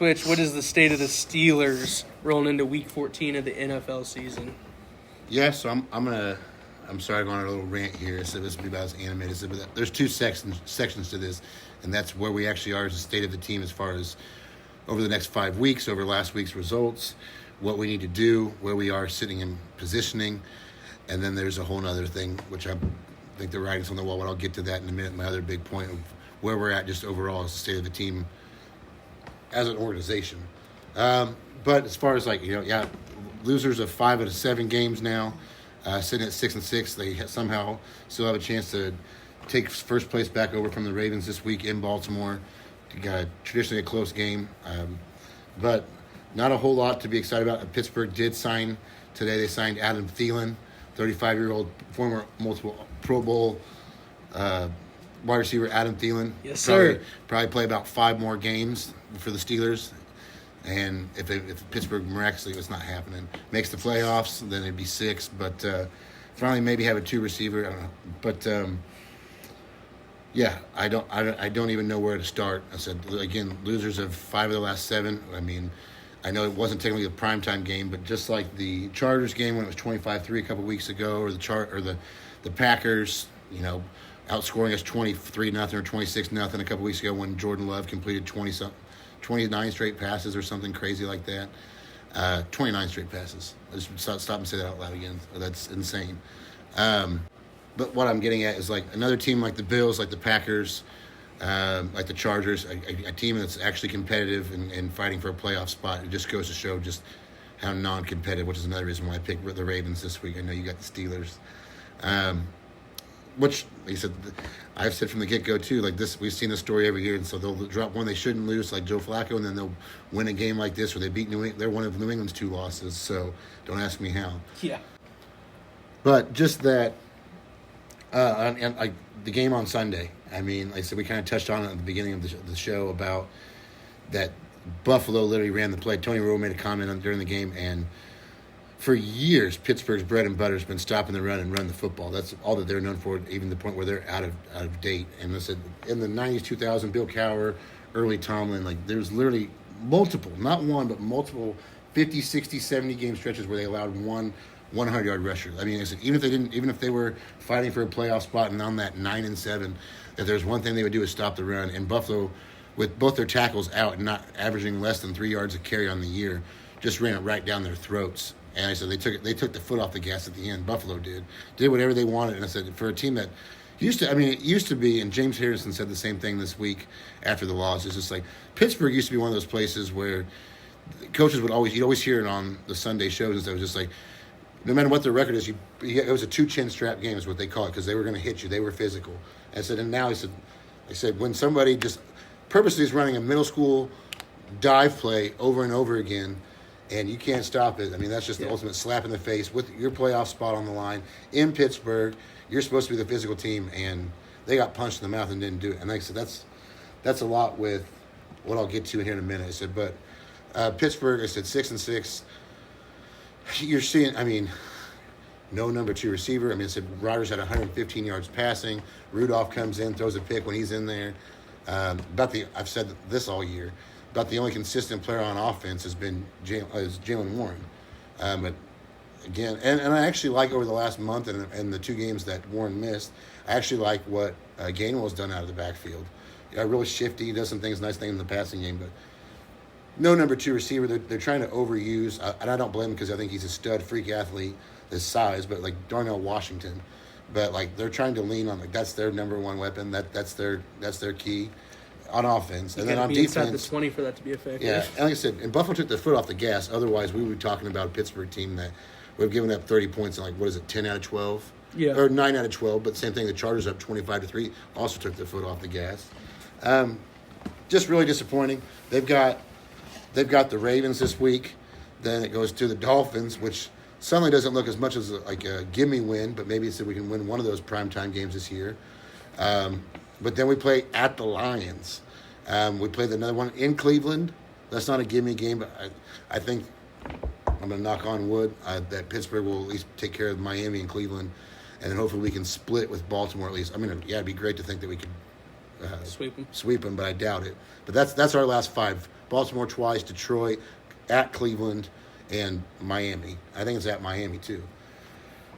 switch, what is the state of the Steelers rolling into Week 14 of the NFL season? Yeah, so I'm sorry, I'm going on a little rant here. So this will be about as animated. So, but there's two sections to this, and that's where we actually are as the state of the team as far as over the next 5 weeks, over last week's results, what we need to do, where we are sitting in positioning, and then there's a whole other thing, which I think the writing's on the wall, but I'll get to that in a minute. My other big point of where we're at just overall as the state of the team as an organization. But as far as losers of 5 out of 7 games now, sitting at 6-6, they somehow still have a chance to take first place back over from the Ravens this week in Baltimore. Got traditionally a close game, but not a whole lot to be excited about. Pittsburgh did sign today. They signed Adam Thielen, 35-year-old former multiple Pro Bowl wide receiver Adam Thielen. Yes, sir. Probably play about 5 more games for the Steelers. And if Pittsburgh miraculously, it's not happening, makes the playoffs, then it'd be 6. But finally, maybe have a 2 receiver. I don't know. But yeah, I don't even know where to start. I said again, losers of 5 of the last 7. I mean, I know it wasn't technically a primetime game, but just like the Chargers game when it was 25-3 a couple weeks ago, or the Packers, outscoring us 23-0 or 26-0 a couple weeks ago when Jordan Love completed 29 straight passes or something crazy like that. 29 straight passes. I just stop and say that out loud again. That's insane. But what I'm getting at is like another team like the Bills, like the Packers, like the Chargers, a team that's actually competitive and fighting for a playoff spot. It just goes to show just how non-competitive, which is another reason why I picked the Ravens this week. I know you got the Steelers. Which, like you said, I've said from the get-go, too, like this, we've seen this story every year, and so they'll drop one they shouldn't lose, like Joe Flacco, and then they'll win a game like this where they beat New England. They're one of New England's 2 losses, so don't ask me how. Yeah. But just that, the game on Sunday, I mean, like I said, we kind of touched on it at the beginning of the show about that Buffalo literally ran the play. Tony Romo made a comment during the game, and for years, Pittsburgh's bread and butter has been stopping the run and run the football. That's all that they're known for, even the point where they're out of date. And I said, in the 90s, 2000, Bill Cowher, early Tomlin, like there's literally multiple, not one, but multiple 50, 60, 70 game stretches where they allowed one 100-yard rusher. I mean, I said, even if they were fighting for a playoff spot and on that 9-7, if there's one thing they would do is stop the run. And Buffalo, with both their tackles out and not averaging less than 3 yards a carry on the year, just ran it right down their throats. And I said they took the foot off the gas at the end. Buffalo did whatever they wanted. And I said, for a team that it used to be, and James Harrison said the same thing this week after the loss. It's just like Pittsburgh used to be one of those places where coaches you'd always hear it on the Sunday shows, and so it was just like, no matter what their record is, it was a 2-chin strap game is what they call it, because they were going to hit you. They were physical. And I said, and now I said, when somebody just purposely is running a middle school dive play over and over again, and you can't stop it. I mean, that's just the ultimate slap in the face with your playoff spot on the line in Pittsburgh. You're supposed to be the physical team, and they got punched in the mouth and didn't do it. And like I said, that's a lot with what I'll get to here in a minute. I said, but Pittsburgh, I said 6-6. You're seeing, I mean, no number 2 receiver. I mean, I said Rodgers had 115 yards passing. Rudolph comes in, throws a pick when he's in there. I've said this all year. About the only consistent player on offense has been Jalen Warren. But again, and I actually like over the last month and the 2 games that Warren missed, I actually like what Gainwell's done out of the backfield. Really shifty, he does some nice things in the passing game, but no number 2 receiver. They're trying to overuse, and I don't blame him because I think he's a stud freak athlete, his size, but like Darnell Washington. But like they're trying to lean on that's their number 1 weapon. That's their key on offense. And then on defense, inside the 20 for that to be effective. Yeah, and like I said, and Buffalo took their foot off the gas. Otherwise, we would be talking about a Pittsburgh team that would have given up 30 points in 10 out of 12? Yeah. Or 9 out of 12, but same thing, the Chargers up 25-3, also took their foot off the gas. Just really disappointing. They've got the Ravens this week. Then it goes to the Dolphins, which suddenly doesn't look as much as like a gimme win, but maybe it's that we can win one of those primetime games this year. But then we play at the Lions. We played another one in Cleveland. That's not a gimme game, but I think I'm going to knock on wood that Pittsburgh will at least take care of Miami and Cleveland, and then hopefully we can split with Baltimore at least. I mean, yeah, it'd be great to think that we could sweep them, but I doubt it. But that's our last 5 Baltimore twice, Detroit, at Cleveland, and Miami. I think it's at Miami too.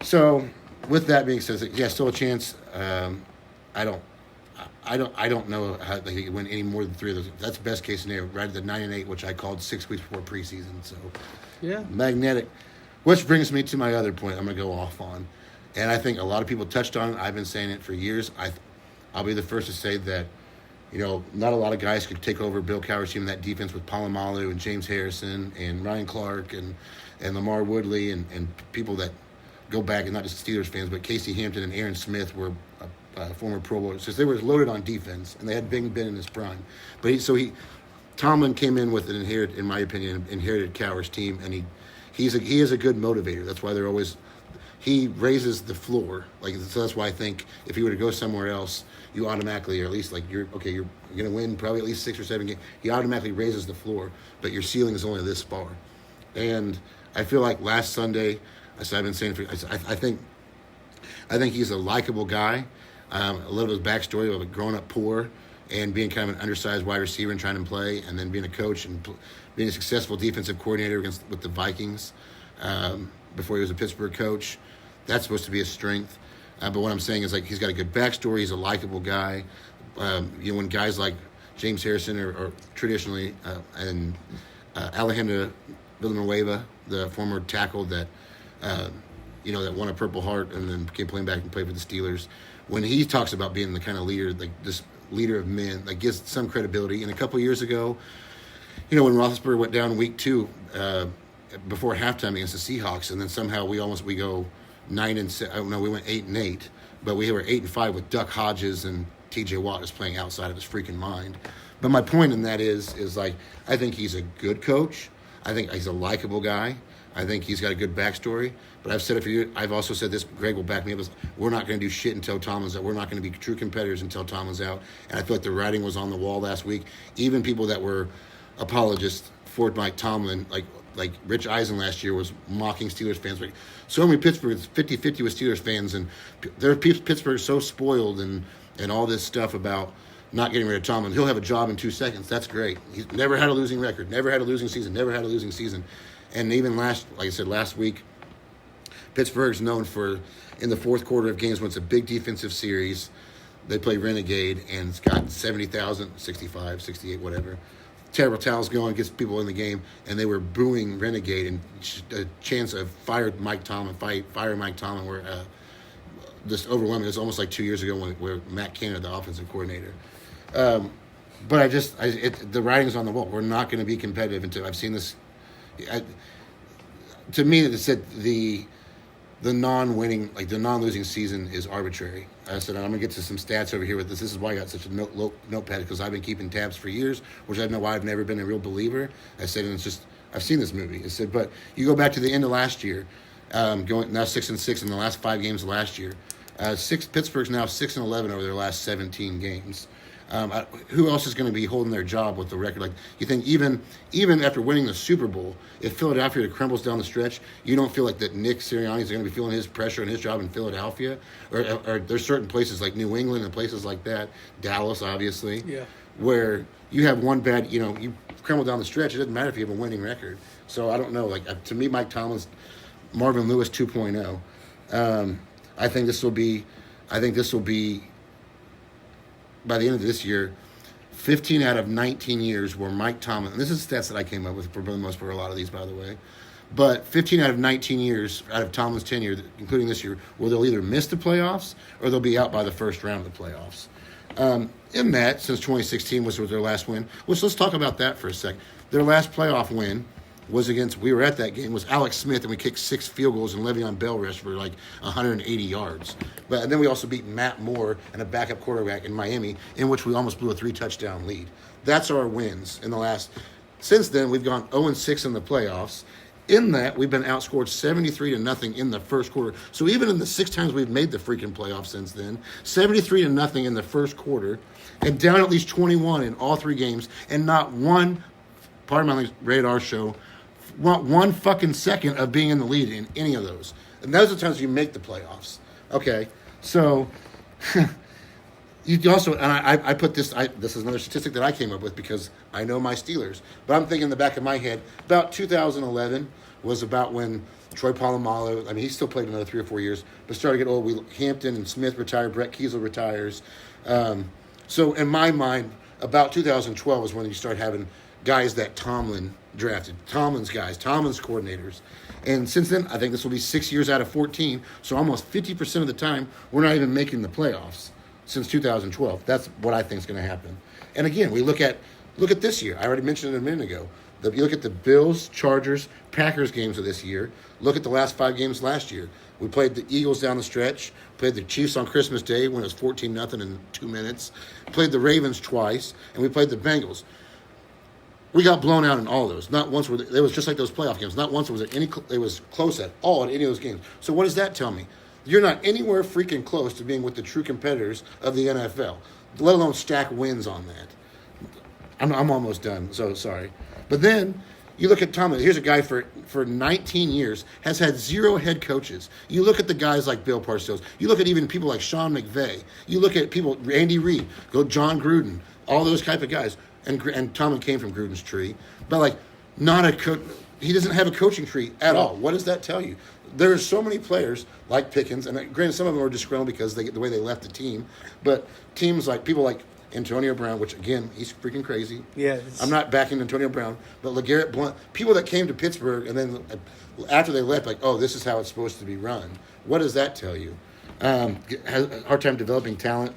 So, with that being said, yeah, still a chance. I don't know how they could win any more than 3 of those. That's best case scenario, right at the 9-8, which I called 6 weeks before preseason. So, yeah, magnetic. Which brings me to my other point. I'm going to go off on, and I think a lot of people touched on it. I've been saying it for years. I'll be the first to say that, not a lot of guys could take over Bill Cowher's team in that defense with Polamalu and James Harrison and Ryan Clark and Lamar Woodley and people that go back, and not just Steelers fans, but Casey Hampton and Aaron Smith were former Pro Bowlers. So they were loaded on defense, and they had Big Ben in his prime. But Tomlin came in with in my opinion, inherited Cowher's team, and he is a good motivator. That's why he raises the floor. So that's why I think if he were to go somewhere else, you automatically, or at least you're going to win probably at least 6 or 7 games. He automatically raises the floor, but your ceiling is only this far. And I feel like last Sunday, as I've been saying, I think he's a likable guy. A little of his backstory of growing up poor and being kind of an undersized wide receiver and trying to play, and then being a coach and being a successful defensive coordinator with the Vikings before he was a Pittsburgh coach. That's supposed to be a strength. But what I'm saying is he's got a good backstory. He's a likable guy. When guys like James Harrison or traditionally and Alejandro Villanueva, the former tackle that that won a Purple Heart and then came playing back and played for the Steelers, when he talks about being the kind of leader, this leader of men, gives some credibility. And a couple years ago, when Roethlisberger went down week 2 before halftime against the Seahawks, and then somehow we go 9-7. No, we went 8-8, but we were 8-5 with Duck Hodges and T.J. Watt is playing outside of his freaking mind. But my point in that is I think he's a good coach. I think he's a likable guy. I think he's got a good backstory. But I've said it for you. I've also said this. Greg will back me up. We're not going to do shit until Tomlin's out. We're not going to be true competitors until Tomlin's out. And I feel like the writing was on the wall last week. Even people that were apologists for Mike Tomlin, like Rich Eisen last year, was mocking Steelers fans. So many Pittsburgh, 50-50 with Steelers fans, and Pittsburgh so spoiled and all this stuff about not getting rid of Tomlin. He'll have a job in 2 seconds. That's great. He's never had a losing record, never had a losing season. And even last week, Pittsburgh's known for, in the fourth quarter of games when it's a big defensive series, they play Renegade, and it's got 70,000, 65, 68, whatever. Terrible towels going, gets people in the game, and they were booing Renegade, and a chance of fire Mike Tomlin, were just overwhelming. It was almost like 2 years ago where Matt Canada, the offensive coordinator. But the writing's on the wall. We're not going to be competitive until I've seen this. To me, it said the non-losing season is arbitrary. I said, I'm going to get to some stats over here with this. This is why I got such a notepad, because I've been keeping tabs for years, which I know why I've never been a real believer. I said, and it's just, I've seen this movie. I said, but you go back to the end of last year, going now 6-6 in the last 5 games of last year. Pittsburgh's now 6-11 over their last 17 games. Who else is going to be holding their job with the record? You think even after winning the Super Bowl, if Philadelphia crumbles down the stretch, you don't feel like that Nick Sirianni is going to be feeling his pressure and his job in Philadelphia? Or there's certain places like New England and places like that, Dallas obviously, where you have one bad, you crumble down the stretch, it doesn't matter if you have a winning record. So I don't know. To me, Mike Tomlin's Marvin Lewis 2.0. I think this will be by the end of this year, 15 out of 19 years where Mike Tomlin, and this is stats that I came up with for the most part, a lot of these, by the way, but 15 out of 19 years out of Tomlin's tenure, including this year, where they'll either miss the playoffs or they'll be out by the first round of the playoffs. In that, since 2016 was their last win, which let's talk about that for a sec. Their last playoff win was we were at that game, was Alex Smith, and we kicked 6 field goals, and Le'Veon Bell rushed for 180 yards. And then we also beat Matt Moore and a backup quarterback in Miami, in which we almost blew a 3-touchdown lead. That's our wins in the last. Since then, we've gone 0-6 in the playoffs. In that, we've been outscored 73-0 in the first quarter. So even in the 6 times we've made the freaking playoffs since then, 73-0 in the first quarter, and down at least 21 in all 3 games, and not one, pardon my radar show, want 1 fucking second of being in the lead in any of those. And those are the times you make the playoffs. Okay, so You also, and I put this. This is another statistic that I came up with because I know my Steelers. But I'm thinking in the back of my head, about 2011 was about when Troy Polamalu. I mean, he still played another 3 or 4 years, but started to get old. Hampton and Smith retired. Brett Kiesel retires. So in my mind, about 2012 is when you start having guys that Tomlin drafted, Tomlin's guys, Tomlin's coordinators. And since then, I think this will be 6 years out of 14. So almost 50% of the time, we're not even making the playoffs since 2012. That's what I think is going to happen. And again, we look at this year. I already mentioned it a minute ago. You look at the Bills, Chargers, Packers games of this year. Look at the last 5 games last year. We played the Eagles down the stretch. Played the Chiefs on Christmas Day when it was 14-0 in 2 minutes. Played the Ravens twice, and we played the Bengals. We got blown out in all of those. Not once were it was just like those playoff games. Not once was it was close at all in any of those games. So what does that tell me? You're not anywhere freaking close to being with the true competitors of the NFL, let alone stack wins on that. I'm almost done, so sorry. But then you look at Tomlin. Here's a guy for 19 years has had 0 head coaches. You look at the guys like Bill Parcells. You look at even people like Sean McVay. You look at people, Andy Reid, John Gruden, all those type of guys. And Tomlin came from Gruden's tree, but like not a coach. He doesn't have a coaching tree at all. What does that tell you? There are so many players like Pickens, and granted, some of them are disgruntled because the way they left the team. But teams like people like Antonio Brown, which again, he's freaking crazy. Yeah, I'm not backing Antonio Brown, but LeGarrette Blount, people that came to Pittsburgh and then after they left, like, oh, this is how it's supposed to be run. What does that tell you? Has a hard time developing talent.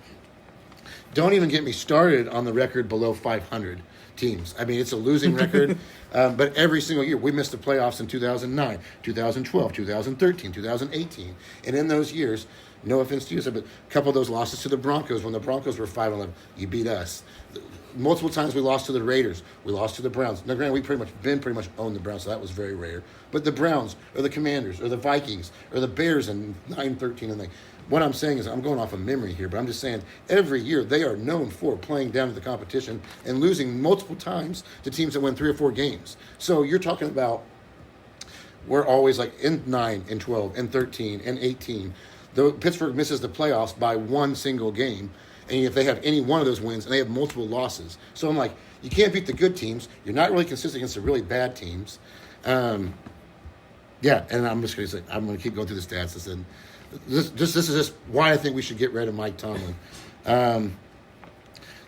Don't even get me started on the record below 500 teams. I mean, it's a losing record, but every single year we missed the playoffs in 2009, 2012, 2013, 2018. And in those years, no offense to you, but a couple of those losses to the Broncos when the Broncos were 5-11, you beat us. Multiple times we lost to the Raiders. We lost to the Browns. Now, granted, we pretty much owned the Browns, so that was very rare. But the Browns or the Commanders or the Vikings or the Bears in 9-13 and what I'm saying is I'm going off of memory here, but I'm just saying every year they are known for playing down to the competition and losing multiple times to teams that win 3 or 4 games. So you're talking about we're always like in 9 and 12 and 13 and 18. Though Pittsburgh misses the playoffs by 1 single game, and if they have any one of those wins, and they have multiple losses. So I'm like, you can't beat the good teams. You're not really consistent against the really bad teams. Yeah, and I'm just going to say, I'm going to keep going through the stats. And this is just why I think we should get rid of Mike Tomlin.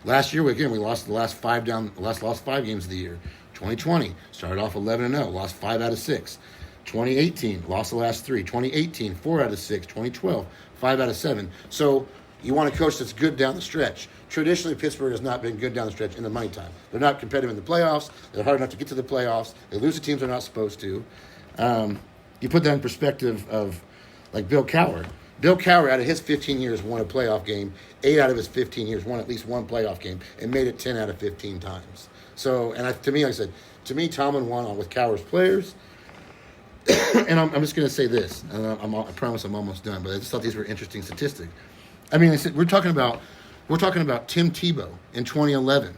Last year, we lost the last 5 games of the year. 2020 started off 11-0, lost 5 out of 6. 2018 lost the last 3. 2018 4 out of 6. 2012 5 out of 7. So you want a coach that's good down the stretch. Traditionally, Pittsburgh has not been good down the stretch in the money time. They're not competitive in the playoffs. They're hard enough to get to the playoffs. They lose to teams they're not supposed to. You put that in perspective of like Bill Cowher. Bill Cowher, out of his 15 years, won a playoff game. 8 out of his 15 years won at least one playoff game and made it 10 out of 15 times. So, and to me, like I said, Tomlin won with Cowher's players. And I'm just going to say this. I promise I'm almost done, but I just thought these were interesting statistics. I mean, we're talking about Tim Tebow in 2011.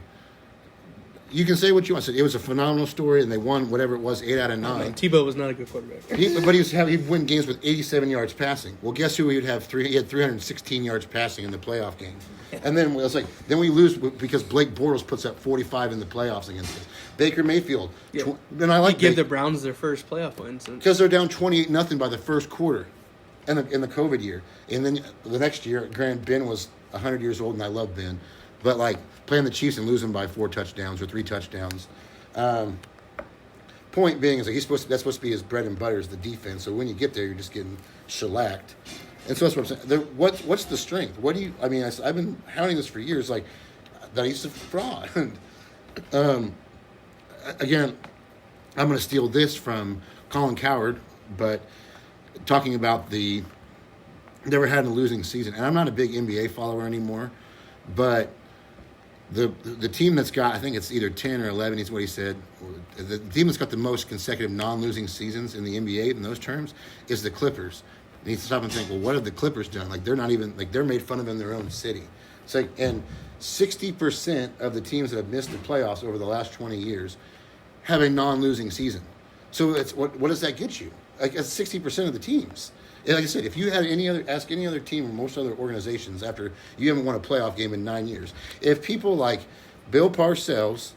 You can say what you want. It was a phenomenal story, and they won whatever it was, 8 out of 9. Tebow was not a good quarterback. But he'd win games with 87 yards passing. Well, guess who he would have? He had 316 yards passing in the playoff game. And then it was like, then we lose because Blake Bortles puts up 45 in the playoffs against us. Baker Mayfield. Yeah. And I like give the Browns their first playoff wins. Because they're down 28-0 by the first quarter in the COVID year. And then the next year, granted, Ben was 100 years old, and I love Ben. But, like, playing the Chiefs and losing by 4 touchdowns or 3 touchdowns. Point being is like that's supposed to be his bread and butter is the defense. So when you get there, you're just getting shellacked. And so that's what I'm saying. What's the strength? What do you? I mean, I've been hounding this for years. Like that, he's a fraud. Again, I'm going to steal this from Colin Cowherd, but talking about they never had a losing season. And I'm not a big NBA follower anymore, but the team that's got, I think it's either 10 or 11 is what he said, the team that's got the most consecutive non-losing seasons in the NBA in those terms is the Clippers. And you stop and think, well, what have the Clippers done? Like, they're not even, like, they're made fun of in their own city. It's like, and 60% of the teams that have missed the playoffs over the last 20 years have a non-losing season. So it's what does that get you? Like, it's 60% of the teams. And like I said, if you had ask any other team or most other organizations after you haven't won a playoff game in 9 years, if people like Bill Parcells,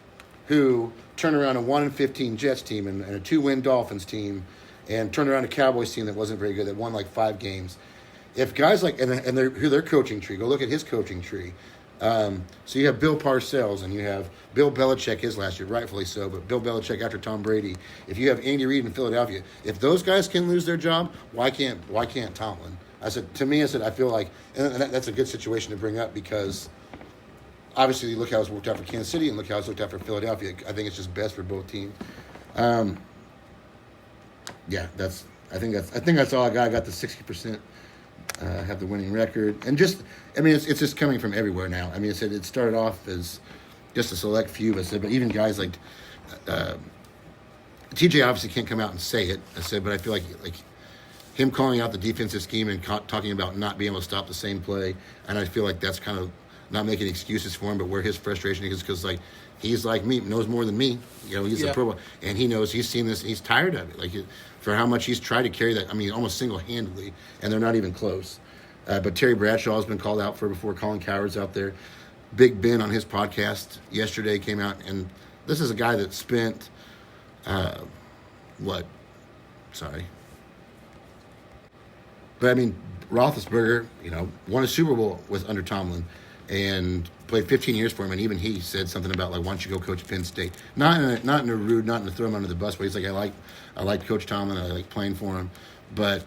who turned around a 1-15 Jets team and a 2-win Dolphins team, and turned around a Cowboys team that wasn't very good, that won like 5 games, if guys like and their coaching tree, go look at his coaching tree. So you have Bill Parcells and you have Bill Belichick his last year, rightfully so, but Bill Belichick after Tom Brady. If you have Andy Reid in Philadelphia, if those guys can lose their job, why can't Tomlin? I feel like, and that's a good situation to bring up because obviously look how it's worked out for Kansas City and look how it's worked out for Philadelphia. I think it's just best for both teams. I think that's all I got. I got the 60%. Have the winning record, and it's just coming from everywhere now. I mean, it started off as just a select few, but even guys like TJ obviously can't come out and say it. But I feel like him calling out the defensive scheme and talking about not being able to stop the same play, and I feel like that's kind of not making excuses for him, but where his frustration is because he's like me, knows more than me. He's a pro, and he knows he's seen this. He's tired of it. For how much he's tried to carry that, almost single-handedly, and they're not even close. But Terry Bradshaw has been called out for before, calling cowards out there. Big Ben on his podcast yesterday came out, and this is a guy that spent, Roethlisberger, won a Super Bowl under Tomlin, and played 15 years for him, and even he said something about why don't you go coach Penn State? Not in a rude, not in a throw him under the bus, but he's like, I like Coach Tomlin, I like playing for him, but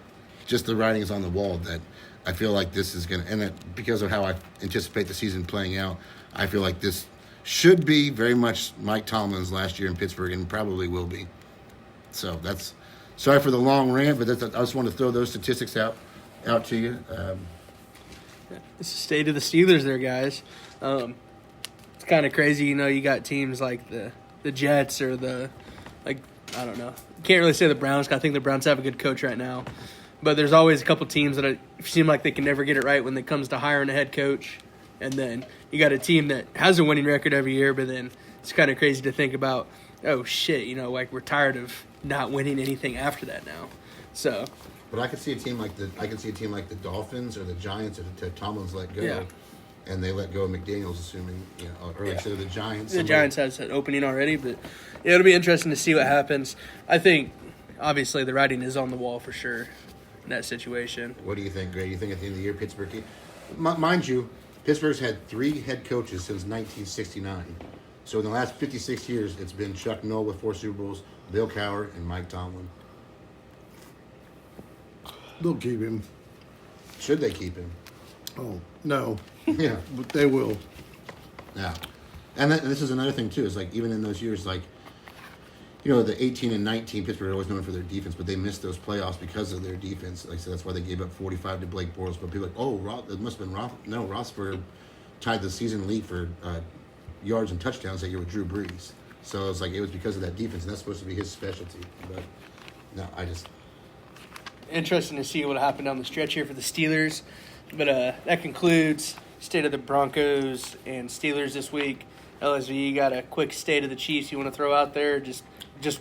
just the writing is on the wall that I feel like this is going to, and that because of how I anticipate the season playing out, I feel like this should be very much Mike Tomlin's last year in Pittsburgh, and probably will be. So that's, sorry for the long rant, but I just want to throw those statistics out to you. It's the state of the Steelers there, guys. It's kind of crazy, you got teams like the Jets or I don't know. Can't really say the Browns, 'cause I think the Browns have a good coach right now. But there's always a couple teams that seem like they can never get it right when it comes to hiring a head coach. And then you got a team that has a winning record every year, but then it's kind of crazy to think about, oh, shit, we're tired of not winning anything after that now. So... But I could see a team like the Dolphins or the Giants that Tomlin's let go, and they let go of McDaniels, assuming early instead of the Giants. The Giants has an opening already, but it'll be interesting to see what happens. I think obviously the writing is on the wall for sure in that situation. What do you think, Gray? You think at the end of the year Pittsburgh? Mind you, Pittsburgh's had 3 head coaches since 1969. So in the last 56 years, it's been Chuck Noll with 4 Super Bowls, Bill Cowher, and Mike Tomlin. They'll keep him. Should they keep him? Oh, no. Yeah. But they will. Yeah. And this is another thing, too, is even in those years, the 18 and 19, Pittsburgh are always known for their defense, but they missed those playoffs because of their defense. Like I said, that's why they gave up 45 to Blake Bortles. But people are like, it must have been Roethlisberger tied the season lead for yards and touchdowns that year with Drew Brees. So it was because of that defense, and that's supposed to be his specialty. But, no, Interesting to see what will happen down the stretch here for the Steelers. But that concludes State of the Broncos and Steelers this week. LSV, you got a quick State of the Chiefs you want to throw out there? Just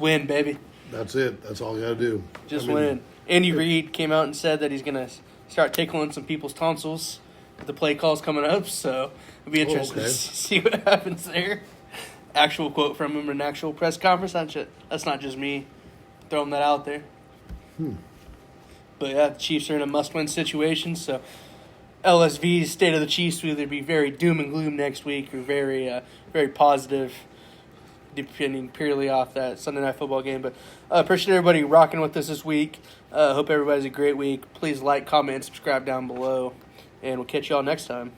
win, baby. That's it. That's all you got to do. Win. Andy Reid came out and said that he's going to start tickling some people's tonsils with the play calls coming up. So it'll be interesting to see what happens there. Actual quote from him in an actual press conference. That's not just me throwing that out there. But yeah, the Chiefs are in a must-win situation, so LSV's State of the Chiefs will either be very doom and gloom next week or very very positive, depending purely off that Sunday Night Football game. But appreciate everybody rocking with us this week. Hope everybody's a great week. Please like, comment, and subscribe down below, and we'll catch y'all next time.